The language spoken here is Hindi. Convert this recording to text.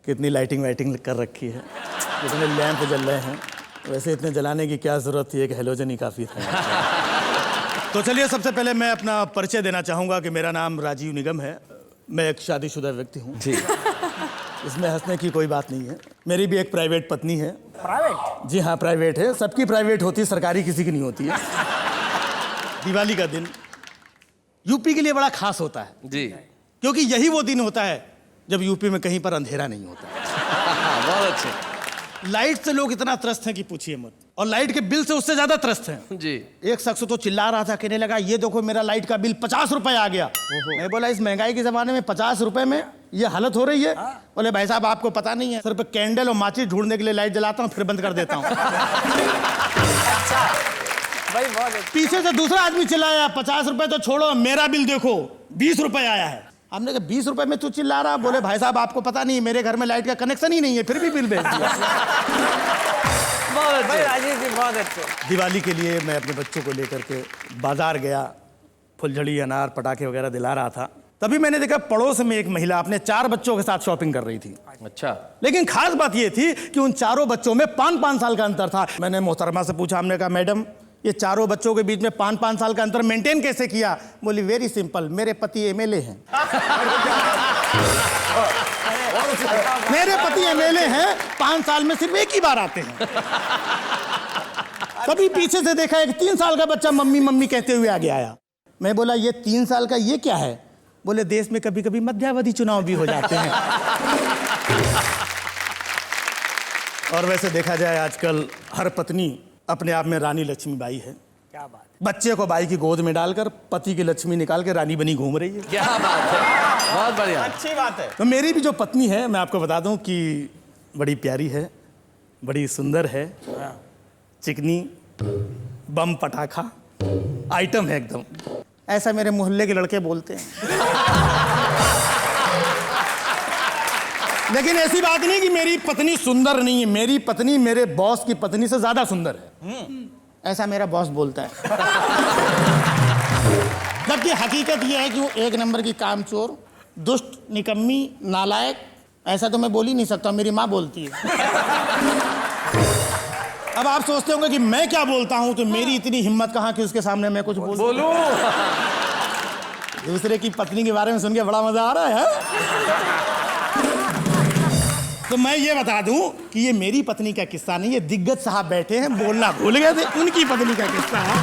कितनी लाइटिंग वाइटिंग कर रखी है, कितने लैंप जल रहे हैं। वैसे इतने जलाने की क्या ज़रूरत थी, एक हेलोजन ही काफ़ी था। तो चलिए सबसे पहले मैं अपना परिचय देना चाहूँगा कि मेरा नाम राजीव निगम है। मैं एक शादीशुदा व्यक्ति हूँ जी। इसमें हंसने की कोई बात नहीं है। मेरी भी एक प्राइवेट पत्नी है। प्राइवेट? जी हाँ, प्राइवेट है। सबकी प्राइवेट होती है, सरकारी किसी की नहीं होती है। दिवाली का दिन यूपी के लिए बड़ा खास होता है जी, क्योंकि यही वो दिन होता है जब यूपी में कहीं पर अंधेरा नहीं होता। बहुत अच्छे। लाइट से लोग इतना त्रस्त हैं कि पूछिए मत, और लाइट के बिल से उससे ज्यादा त्रस्त हैं जी। एक शख्स तो चिल्ला रहा था, कहने लगा ये देखो मेरा लाइट का बिल 50 रुपए आ गया। मैं बोला इस महंगाई के जमाने में 50 रुपए में ये हालत हो रही है? बोले भाई साहब आपको पता नहीं है, सिर्फ कैंडल और माचिस ढूंढने के लिए लाइट जलाता हूँ फिर बंद कर देता हूँ। भाई बहुत पीछे से दूसरा आदमी चिल्लाया 50 रुपए तो छोड़ो, मेरा बिल देखो 20 रुपए आया है। हमने कहा 20 रुपए में तू चिल्ला रहा? बोले भाई साहब आपको पता नहीं, मेरे घर में लाइट का कनेक्शन ही नहीं है फिर भी बिल भेज दिया। बहुत भाई अच्छे। राजीव जी बहुत अच्छे। दिवाली के लिए मैं अपने बच्चों को लेकर के बाजार गया, फुलझड़ी अनार पटाखे वगैरह दिला रहा था। तभी मैंने देखा पड़ोस में एक महिला अपने 4 बच्चों के साथ शॉपिंग कर रही थी। अच्छा। लेकिन खास बात यह थी कि उन चारों बच्चों में 5-5 साल का अंतर था। मैंने मोहतरमा से पूछा, हमने कहा मैडम ये चारों बच्चों के बीच में 5-5 साल का अंतर मेंटेन कैसे किया? बोली वेरी सिंपल, मेरे पति एमएलए हैं। मेरे पति एमएलए हैं, 5 साल में सिर्फ एक ही बार आते हैं। तभी पीछे से देखा एक 3 साल का बच्चा मम्मी मम्मी कहते हुए आगे आया। मैं बोला ये 3 साल का ये क्या है? बोले देश में कभी कभी मध्यावधि चुनाव भी हो जाते हैं। और वैसे देखा जाए आजकल हर पत्नी अपने आप में रानी लक्ष्मीबाई है। क्या बात है। बच्चे को बाई की गोद में डालकर पति की लक्ष्मी निकाल के रानी बनी घूम रही है। क्या बात है, बहुत बढ़िया। अच्छी बात है। तो मेरी भी जो पत्नी है मैं आपको बता दूं कि बड़ी प्यारी है, बड़ी सुंदर है, चिकनी बम पटाखा आइटम है एकदम। ऐसा मेरे मोहल्ले के लड़के बोलते हैं। लेकिन ऐसी बात नहीं कि मेरी पत्नी सुंदर नहीं है, मेरी पत्नी मेरे बॉस की पत्नी से ज्यादा सुंदर है, ऐसा मेरा बॉस बोलता है। जबकि हकीकत यह है कि वो एक नंबर की कामचोर, दुष्ट, निकम्मी, नालायक, ऐसा तो मैं बोल ही नहीं सकता, मेरी माँ बोलती है। अब आप सोचते होंगे कि मैं क्या बोलता हूं, तो मेरी इतनी हिम्मत कहां कि उसके सामने मैं कुछ बोलूं। दूसरे की पत्नी के बारे में सुन के बड़ा मजा आ रहा है। तो मैं ये बता दूं कि ये मेरी पत्नी का किस्सा नहीं, ये दिग्गज साहब बैठे हैं बोलना भूल गए थे, उनकी पत्नी का किस्सा है।